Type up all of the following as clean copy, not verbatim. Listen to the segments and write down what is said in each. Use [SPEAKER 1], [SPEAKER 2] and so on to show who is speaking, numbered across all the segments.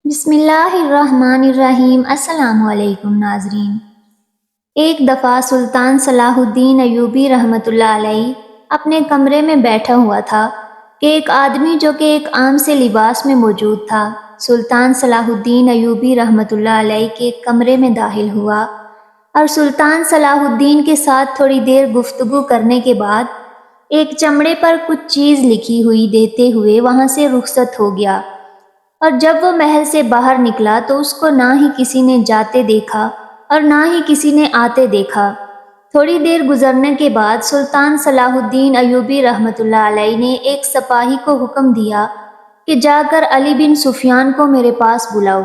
[SPEAKER 1] بسم اللہ الرحمن الرحیم۔ السلام علیکم ناظرین۔ ایک دفعہ سلطان صلاح الدین ایوبی رحمۃ اللہ علیہ اپنے کمرے میں بیٹھا ہوا تھا کہ ایک آدمی جو کہ ایک عام سے لباس میں موجود تھا سلطان صلاح الدین ایوبی رحمۃ اللہ علیہ کے کمرے میں داخل ہوا اور سلطان صلاح الدین کے ساتھ تھوڑی دیر گفتگو کرنے کے بعد ایک چمڑے پر کچھ چیز لکھی ہوئی دیتے ہوئے وہاں سے رخصت ہو گیا۔ اور جب وہ محل سے باہر نکلا تو اس کو نہ ہی کسی نے جاتے دیکھا اور نہ ہی کسی نے آتے دیکھا۔ تھوڑی دیر گزرنے کے بعد سلطان صلاح الدین ایوبی رحمۃ اللہ علیہ نے ایک سپاہی کو حکم دیا کہ جا کر علی بن سفیان کو میرے پاس بلاؤ۔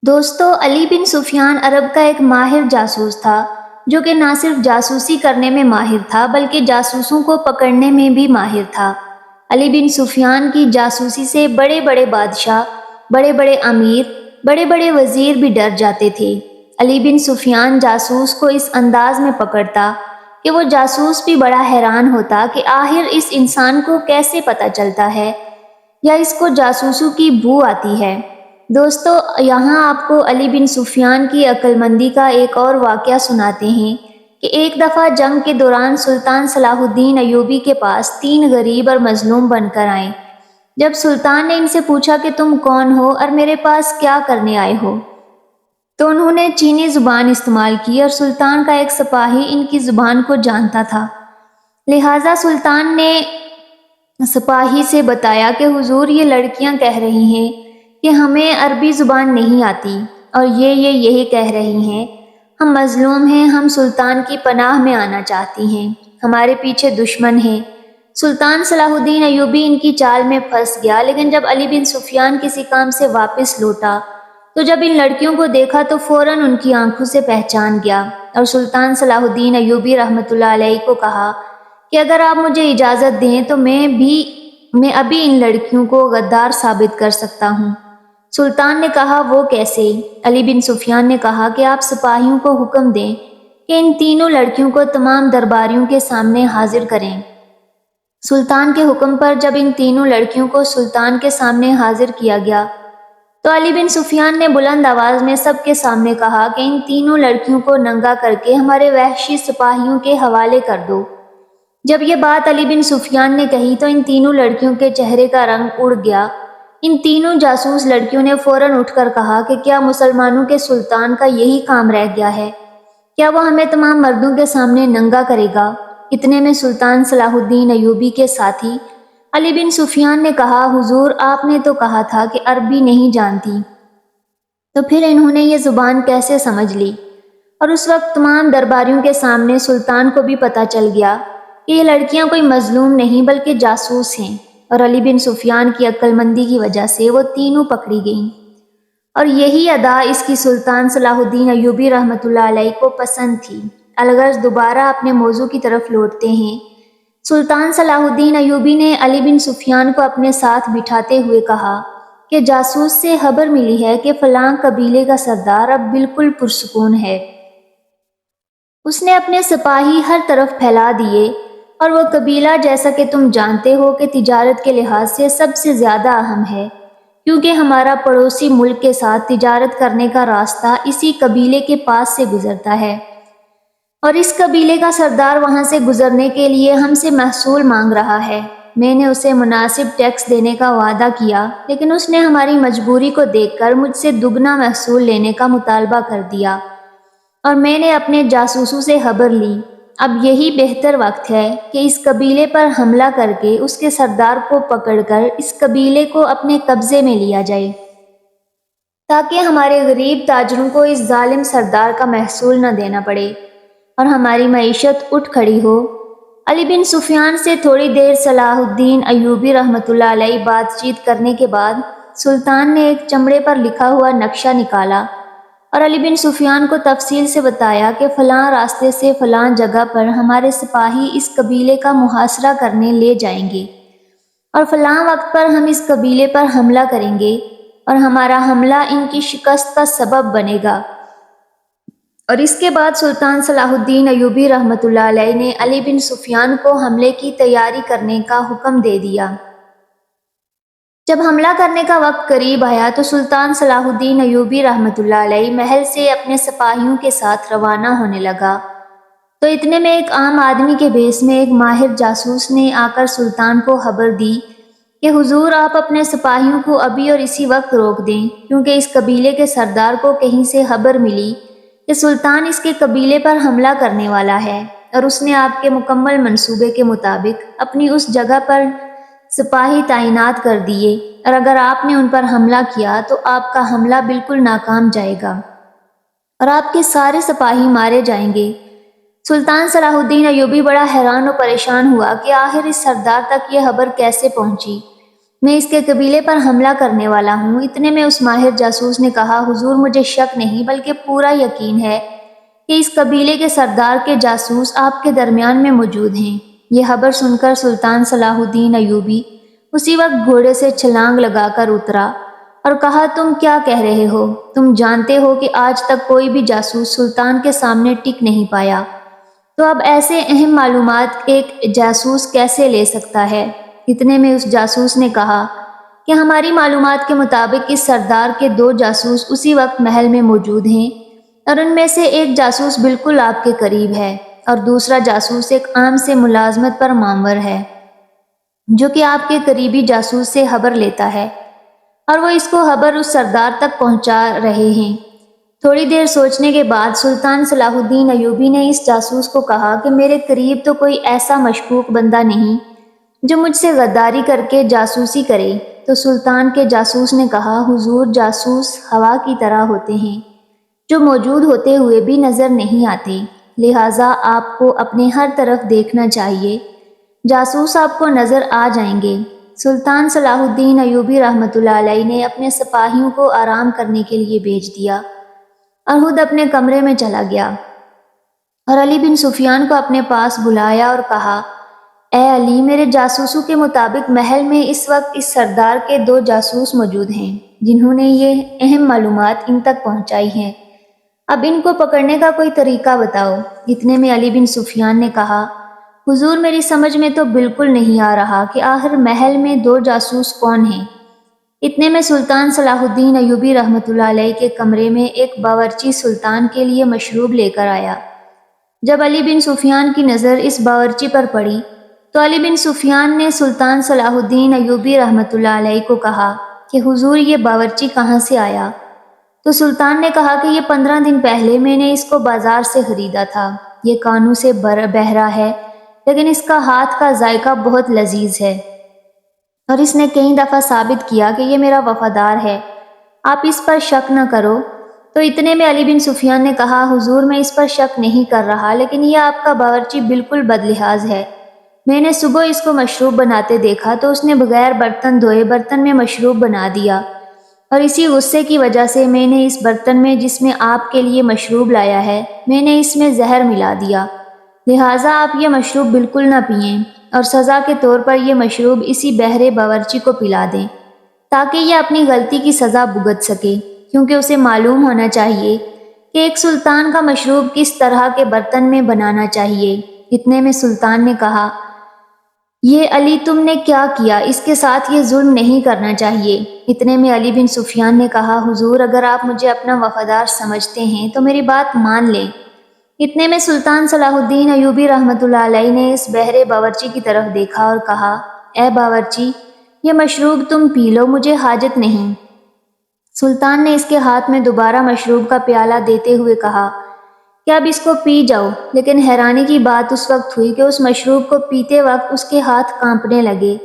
[SPEAKER 1] دوستو، علی بن سفیان عرب کا ایک ماہر جاسوس تھا جو کہ نہ صرف جاسوسی کرنے میں ماہر تھا بلکہ جاسوسوں کو پکڑنے میں بھی ماہر تھا۔ علی بن سفیان کی جاسوسی سے بڑے بڑے بادشاہ، بڑے بڑے امیر، بڑے بڑے وزیر بھی ڈر جاتے تھے۔ علی بن سفیان جاسوس کو اس انداز میں پکڑتا کہ وہ جاسوس بھی بڑا حیران ہوتا کہ آخر اس انسان کو کیسے پتہ چلتا ہے یا اس کو جاسوسوں کی بو آتی ہے۔ دوستو، یہاں آپ کو علی بن سفیان کی عقل مندی کا ایک اور واقعہ سناتے ہیں کہ ایک دفعہ جنگ کے دوران سلطان صلاح الدین ایوبی کے پاس 3 غریب اور مظلوم بن کر آئے۔ جب سلطان نے ان سے پوچھا کہ تم کون ہو اور میرے پاس کیا کرنے آئے ہو، تو انہوں نے چینی زبان استعمال کی اور سلطان کا ایک سپاہی ان کی زبان کو جانتا تھا۔ لہٰذا سلطان نے سپاہی سے بتایا کہ حضور، یہ لڑکیاں کہہ رہی ہیں کہ ہمیں عربی زبان نہیں آتی اور یہی کہہ رہی ہیں ہم مظلوم ہیں، ہم سلطان کی پناہ میں آنا چاہتی ہیں، ہمارے پیچھے دشمن ہیں۔ سلطان صلاح الدین ایوبی ان کی چال میں پھنس گیا، لیکن جب علی بن سفیان کسی کام سے واپس لوٹا تو جب ان لڑکیوں کو دیکھا تو فوراً ان کی آنکھوں سے پہچان گیا اور سلطان صلاح الدین ایوبی رحمۃ اللہ علیہ کو کہا کہ اگر آپ مجھے اجازت دیں تو میں ابھی ان لڑکیوں کو غدار ثابت کر سکتا ہوں۔ سلطان نے کہا، وہ کیسے؟ علی بن سفیان نے کہا کہ آپ سپاہیوں کو حکم دیں کہ ان تینوں لڑکیوں کو تمام درباریوں کے سامنے حاضر کریں۔ سلطان کے حکم پر جب ان تینوں لڑکیوں کو سلطان کے سامنے حاضر کیا گیا تو علی بن سفیان نے بلند آواز میں سب کے سامنے کہا کہ ان تینوں لڑکیوں کو ننگا کر کے ہمارے وحشی سپاہیوں کے حوالے کر دو۔ جب یہ بات علی بن سفیان نے کہی تو ان تینوں لڑکیوں کے چہرے کا رنگ اڑ گیا۔ ان تینوں جاسوس لڑکیوں نے فوراً اٹھ کر کہا کہ کیا مسلمانوں کے سلطان کا یہی کام رہ گیا ہے؟ کیا وہ ہمیں تمام مردوں کے سامنے ننگا کرے گا؟ اتنے میں سلطان صلاح الدین ایوبی کے ساتھی علی بن سفیان نے کہا، حضور، آپ نے تو کہا تھا کہ عربی نہیں جانتی، تو پھر انہوں نے یہ زبان کیسے سمجھ لی؟ اور اس وقت تمام درباریوں کے سامنے سلطان کو بھی پتہ چل گیا کہ یہ لڑکیاں کوئی مظلوم نہیں بلکہ جاسوس ہیں، اور علی بن سفیان کی عقل مندی کی وجہ سے وہ تینوں پکڑی گئیں۔ اور یہی ادا اس کی سلطان صلاح الدین ایوبی رحمۃ اللہ علیہ کو پسند تھی۔ الغرض دوبارہ اپنے موضوع کی طرف لوٹتے ہیں۔ سلطان صلاح الدین ایوبی نے علی بن سفیان کو اپنے ساتھ بٹھاتے ہوئے کہا کہ جاسوس سے خبر ملی ہے کہ فلاں قبیلے کا سردار اب بالکل پرسکون ہے۔ اس نے اپنے سپاہی ہر طرف پھیلا دیے اور وہ قبیلہ، جیسا کہ تم جانتے ہو، کہ تجارت کے لحاظ سے سب سے زیادہ اہم ہے، کیونکہ ہمارا پڑوسی ملک کے ساتھ تجارت کرنے کا راستہ اسی قبیلے کے پاس سے گزرتا ہے، اور اس قبیلے کا سردار وہاں سے گزرنے کے لیے ہم سے محصول مانگ رہا ہے۔ میں نے اسے مناسب ٹیکس دینے کا وعدہ کیا، لیکن اس نے ہماری مجبوری کو دیکھ کر مجھ سے دگنا محصول لینے کا مطالبہ کر دیا، اور میں نے اپنے جاسوسوں سے خبر لی۔ اب یہی بہتر وقت ہے کہ اس قبیلے پر حملہ کر کے اس کے سردار کو پکڑ کر اس قبیلے کو اپنے قبضے میں لیا جائے، تاکہ ہمارے غریب تاجروں کو اس ظالم سردار کا محصول نہ دینا پڑے اور ہماری معیشت اٹھ کھڑی ہو۔ علی بن سفیان سے تھوڑی دیر صلاح الدین ایوبی رحمۃ اللہ علیہ بات چیت کرنے کے بعد سلطان نے ایک چمڑے پر لکھا ہوا نقشہ نکالا اور علی بن سفیان کو تفصیل سے بتایا کہ فلاں راستے سے فلاں جگہ پر ہمارے سپاہی اس قبیلے کا محاصرہ کرنے لے جائیں گے، اور فلاں وقت پر ہم اس قبیلے پر حملہ کریں گے اور ہمارا حملہ ان کی شکست کا سبب بنے گا۔ اور اس کے بعد سلطان صلاح الدین ایوبی رحمۃ اللہ علیہ نے علی بن سفیان کو حملے کی تیاری کرنے کا حکم دے دیا۔ جب حملہ کرنے کا وقت قریب آیا تو سلطان صلاح الدین ایوبی رحمۃ اللہ علیہ محل سے اپنے سپاہیوں کے ساتھ روانہ ہونے لگا، تو اتنے میں ایک عام آدمی کے بھیس میں ایک ماہر جاسوس نے آ کر سلطان کو خبر دی کہ حضور آپ اپنے سپاہیوں کو ابھی اور اسی وقت روک دیں، کیونکہ اس قبیلے کے سردار کو کہیں سے خبر ملی کہ سلطان اس کے قبیلے پر حملہ کرنے والا ہے، اور اس نے آپ کے مکمل منصوبے کے مطابق اپنی اس جگہ پر سپاہی تعینات کر دیے، اور اگر آپ نے ان پر حملہ کیا تو آپ کا حملہ بالکل ناکام جائے گا اور آپ کے سارے سپاہی مارے جائیں گے۔ سلطان صلاح الدین ایوبی بڑا حیران و پریشان ہوا کہ آخر اس سردار تک یہ خبر کیسے پہنچی، میں اس کے قبیلے پر حملہ کرنے والا ہوں۔ اتنے میں اس ماہر جاسوس نے کہا، حضور مجھے شک نہیں بلکہ پورا یقین ہے کہ اس قبیلے کے سردار کے جاسوس آپ کے درمیان میں موجود ہیں۔ یہ خبر سن کر سلطان صلاح الدین ایوبی اسی وقت گھوڑے سے چھلانگ لگا کر اترا اور کہا، تم کیا کہہ رہے ہو؟ تم جانتے ہو کہ آج تک کوئی بھی جاسوس سلطان کے سامنے ٹک نہیں پایا، تو اب ایسے اہم معلومات ایک جاسوس کیسے لے سکتا ہے؟ اتنے میں اس جاسوس نے کہا کہ ہماری معلومات کے مطابق اس سردار کے 2 جاسوس اسی وقت محل میں موجود ہیں، اور ان میں سے ایک جاسوس بالکل آپ کے قریب ہے اور دوسرا جاسوس ایک عام سے ملازمت پر مامور ہے جو کہ آپ کے قریبی جاسوس سے خبر لیتا ہے، اور وہ اس کو خبر اس سردار تک پہنچا رہے ہیں۔ تھوڑی دیر سوچنے کے بعد سلطان صلاح الدین ایوبی نے اس جاسوس کو کہا کہ میرے قریب تو کوئی ایسا مشکوک بندہ نہیں جو مجھ سے غداری کر کے جاسوسی کرے۔ تو سلطان کے جاسوس نے کہا، حضور جاسوس ہوا کی طرح ہوتے ہیں جو موجود ہوتے ہوئے بھی نظر نہیں آتے، لہٰذا آپ کو اپنے ہر طرف دیکھنا چاہیے، جاسوس آپ کو نظر آ جائیں گے۔ سلطان صلاح الدین ایوبی رحمۃ اللہ علیہ نے اپنے سپاہیوں کو آرام کرنے کے لیے بھیج دیا اور خود اپنے کمرے میں چلا گیا اور علی بن سفیان کو اپنے پاس بلایا اور کہا، اے علی، میرے جاسوسوں کے مطابق محل میں اس وقت اس سردار کے 2 جاسوس موجود ہیں جنہوں نے یہ اہم معلومات ان تک پہنچائی ہیں، اب ان کو پکڑنے کا کوئی طریقہ بتاؤ۔ اتنے میں علی بن سفیان نے کہا، حضور میری سمجھ میں تو بالکل نہیں آ رہا کہ آخر محل میں 2 جاسوس کون ہیں۔ اتنے میں سلطان صلاح الدین ایوبی رحمۃ اللہ علیہ کے کمرے میں ایک باورچی سلطان کے لیے مشروب لے کر آیا۔ جب علی بن سفیان کی نظر اس باورچی پر پڑی تو علی بن سفیان نے سلطان صلاح الدین ایوبی رحمۃ اللہ علیہ کو کہا کہ حضور یہ باورچی کہاں سے آیا؟ تو سلطان نے کہا کہ یہ 15 دن پہلے میں نے اس کو بازار سے خریدا تھا، یہ کانوں سے بہرا ہے لیکن اس کا ہاتھ کا ذائقہ بہت لذیذ ہے، اور اس نے کئی دفعہ ثابت کیا کہ یہ میرا وفادار ہے، آپ اس پر شک نہ کرو۔ تو اتنے میں علی بن سفیان نے کہا، حضور میں اس پر شک نہیں کر رہا، لیکن یہ آپ کا باورچی بالکل بدلحاظ ہے، میں نے صبح اس کو مشروب بناتے دیکھا تو اس نے بغیر برتن دھوئے برتن میں مشروب بنا دیا، اور اسی غصے کی وجہ سے میں نے اس برتن میں جس میں آپ کے لیے مشروب لایا ہے میں نے اس میں زہر ملا دیا، لہٰذا آپ یہ مشروب بالکل نہ پئیں اور سزا کے طور پر یہ مشروب اسی بہرے باورچی کو پلا دیں تاکہ یہ اپنی غلطی کی سزا بھگت سکے، کیونکہ اسے معلوم ہونا چاہیے کہ ایک سلطان کا مشروب کس طرح کے برتن میں بنانا چاہیے۔ اتنے میں سلطان نے کہا، یہ علی تم نے کیا کیا؟ اس کے ساتھ یہ ظلم نہیں کرنا چاہیے۔ اتنے میں علی بن سفیان نے کہا، حضور اگر آپ مجھے اپنا وفادار سمجھتے ہیں تو میری بات مان لیں۔ اتنے میں سلطان صلاح الدین ایوبی رحمۃ اللہ علیہ نے اس بہرے باورچی کی طرف دیکھا اور کہا، اے باورچی، یہ مشروب تم پی لو، مجھے حاجت نہیں۔ سلطان نے اس کے ہاتھ میں دوبارہ مشروب کا پیالہ دیتے ہوئے کہا کہ اب اس کو پی جاؤ، لیکن حیرانی کی بات اس وقت ہوئی کہ اس مشروب کو پیتے وقت اس کے ہاتھ کانپنے لگے،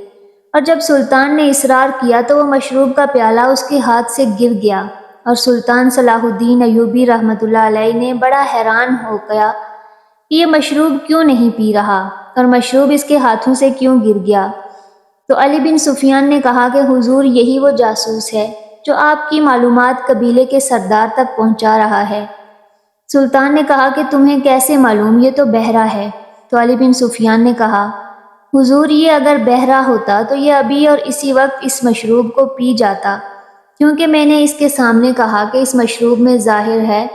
[SPEAKER 1] اور جب سلطان نے اصرار کیا تو وہ مشروب کا پیالہ اس کے ہاتھ سے گر گیا، اور سلطان صلاح الدین ایوبی رحمۃ اللہ علیہ نے بڑا حیران ہو گیا کہ یہ مشروب کیوں نہیں پی رہا اور مشروب اس کے ہاتھوں سے کیوں گر گیا۔ تو علی بن سفیان نے کہا کہ حضور یہی وہ جاسوس ہے جو آپ کی معلومات قبیلے کے سردار تک پہنچا رہا ہے۔ سلطان نے کہا کہ تمہیں کیسے معلوم؟ یہ تو بہرا ہے۔ تو علی بن سفیان نے کہا، حضور یہ اگر بہرا ہوتا تو یہ ابھی اور اسی وقت اس مشروب کو پی جاتا، کیونکہ میں نے اس کے سامنے کہا کہ اس مشروب میں زہر ہے،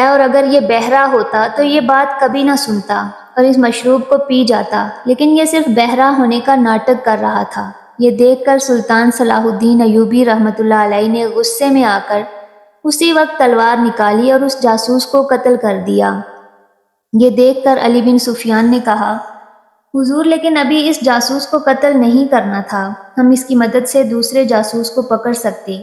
[SPEAKER 1] اور اگر یہ بہرا ہوتا تو یہ بات کبھی نہ سنتا اور اس مشروب کو پی جاتا، لیکن یہ صرف بہرا ہونے کا ناٹک کر رہا تھا۔ یہ دیکھ کر سلطان صلاح الدین ایوبی رحمۃ اللہ علیہ نے غصے میں آ کر اسی وقت تلوار نکالی اور اس جاسوس کو قتل کر دیا۔ یہ دیکھ کر علی بن سفیان نے کہا، حضور لیکن ابھی اس جاسوس کو قتل نہیں کرنا تھا، ہم اس کی مدد سے دوسرے جاسوس کو پکڑ سکتے۔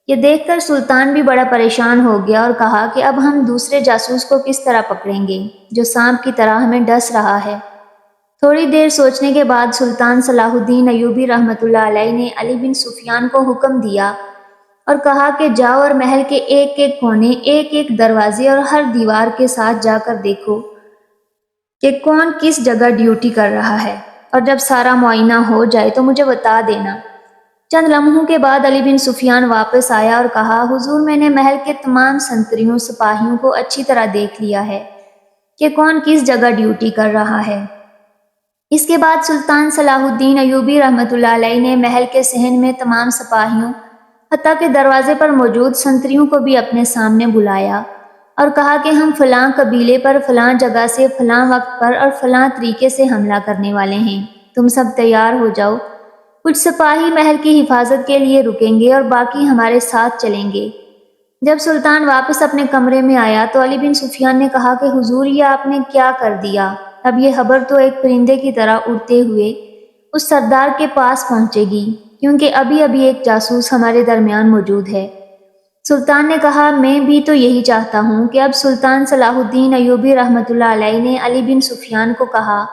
[SPEAKER 1] یہ دیکھ کر سلطان بھی بڑا پریشان ہو گیا اور کہا کہ اب ہم دوسرے جاسوس کو کس طرح پکڑیں گے جو سانپ کی طرح ہمیں ڈس رہا ہے۔ تھوڑی دیر سوچنے کے بعد سلطان صلاح الدین ایوبی رحمۃ اللہ علیہ نے علی بن سفیان کو حکم دیا اور کہا کہ جاؤ اور محل کے ایک ایک کونے، ایک ایک دروازے اور ہر دیوار کے ساتھ جا کر دیکھو کہ کون کس جگہ ڈیوٹی کر رہا ہے، اور جب سارا معائنہ ہو جائے تو مجھے بتا دینا۔ چند لمحوں کے بعد علی بن سفیان واپس آیا اور کہا، حضور میں نے محل کے تمام سنتریوں سپاہیوں کو اچھی طرح دیکھ لیا ہے کہ کون کس جگہ ڈیوٹی کر رہا ہے۔ اس کے بعد سلطان صلاح الدین ایوبی رحمۃ اللہ علیہ نے محل کے صحن میں تمام سپاہیوں حتیٰ کہ دروازے پر موجود سنتریوں کو بھی اپنے سامنے بلایا اور کہا کہ ہم فلاں قبیلے پر فلاں جگہ سے فلاں وقت پر اور فلاں طریقے سے حملہ کرنے والے ہیں، تم سب تیار ہو جاؤ۔ کچھ سپاہی محل کی حفاظت کے لیے رکیں گے اور باقی ہمارے ساتھ چلیں گے۔ جب سلطان واپس اپنے کمرے میں آیا تو علی بن سفیان نے کہا کہ حضور یہ آپ نے کیا کر دیا؟ اب یہ خبر تو ایک پرندے کی طرح اڑتے ہوئے اس سردار کے پاس پہنچے گی، کیونکہ ابھی ایک جاسوس ہمارے درمیان موجود ہے۔ سلطان نے کہا، میں بھی تو یہی چاہتا ہوں کہ اب سلطان صلاح الدین ایوبی رحمۃ اللہ علیہ نے علی بن سفیان کو کہا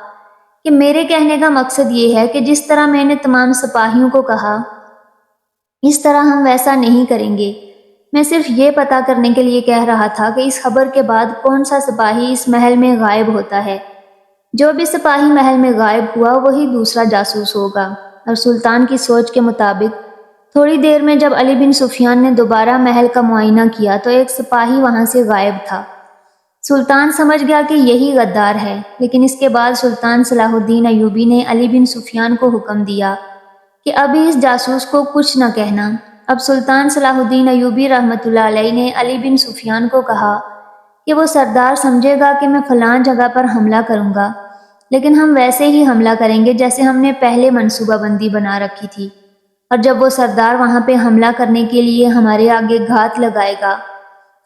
[SPEAKER 1] کہ میرے کہنے کا مقصد یہ ہے کہ جس طرح میں نے تمام سپاہیوں کو کہا اس طرح ہم ویسا نہیں کریں گے۔ میں صرف یہ پتہ کرنے کے لیے کہہ رہا تھا کہ اس خبر کے بعد کون سا سپاہی اس محل میں غائب ہوتا ہے۔ جو بھی سپاہی محل میں غائب ہوا وہی دوسرا جاسوس ہوگا۔ اور سلطان کی سوچ کے مطابق تھوڑی دیر میں جب علی بن سفیان نے دوبارہ محل کا معائنہ کیا تو ایک سپاہی وہاں سے غائب تھا۔ سلطان سمجھ گیا کہ یہی غدار ہے، لیکن اس کے بعد سلطان صلاح الدین ایوبی نے علی بن سفیان کو حکم دیا کہ ابھی اس جاسوس کو کچھ نہ کہنا۔ اب سلطان صلاح الدین ایوبی رحمۃ اللہ علیہ نے علی بن سفیان کو کہا کہ وہ سردار سمجھے گا کہ میں فلاں جگہ پر حملہ کروں گا، لیکن ہم ویسے ہی حملہ کریں گے جیسے ہم نے پہلے منصوبہ بندی بنا رکھی تھی، اور جب وہ سردار وہاں پہ حملہ کرنے کے لیے ہمارے آگے گھات لگائے گا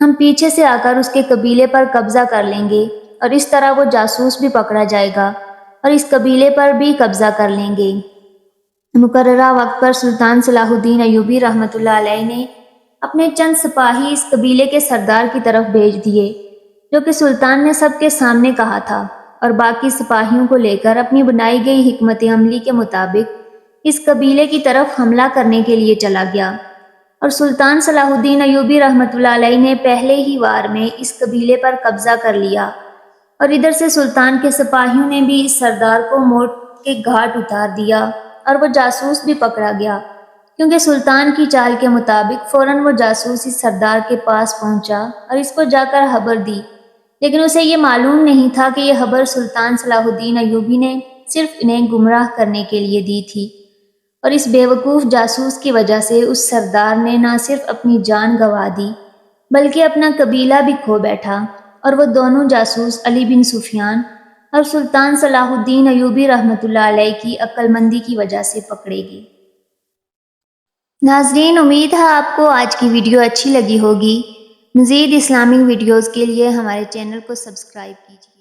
[SPEAKER 1] ہم پیچھے سے آ کر اس کے قبیلے پر قبضہ کر لیں گے، اور اس طرح وہ جاسوس بھی پکڑا جائے گا اور اس قبیلے پر بھی قبضہ کر لیں گے۔ مقررہ وقت پر سلطان صلاح الدین ایوبی رحمۃ اللہ علیہ نے اپنے چند سپاہی اس قبیلے کے سردار کی طرف بھیج دیے جو کہ سلطان نے سب کے سامنے کہا تھا، اور باقی سپاہیوں کو لے کر اپنی بنائی گئی حکمت عملی کے مطابق اس قبیلے کی طرف حملہ کرنے کے لیے چلا گیا۔ اور سلطان صلاح الدین ایوبی رحمۃ اللہ علیہ نے پہلے ہی وار میں اس قبیلے پر قبضہ کر لیا، اور ادھر سے سلطان کے سپاہیوں نے بھی اس سردار کو موت کے گھاٹ اتار دیا اور وہ جاسوس بھی پکڑا گیا، کیونکہ سلطان کی چال کے مطابق فوراً وہ جاسوس اس سردار کے پاس پہنچا اور اس کو جا کر خبر دی، لیکن اسے یہ معلوم نہیں تھا کہ یہ خبر سلطان صلاح الدین ایوبی نے صرف انہیں گمراہ کرنے کے لیے دی تھی، اور اس بیوقوف جاسوس کی وجہ سے اس سردار نے نہ صرف اپنی جان گنوا دی بلکہ اپنا قبیلہ بھی کھو بیٹھا، اور وہ دونوں جاسوس علی بن سفیان اور سلطان صلاح الدین ایوبی رحمۃ اللہ علیہ کی عقل مندی کی وجہ سے پکڑے گئے۔ ناظرین، امید ہے آپ کو آج کی ویڈیو اچھی لگی ہوگی۔ مزید اسلامک ویڈیوز کے لیے ہمارے چینل کو سبسکرائب کیجیے۔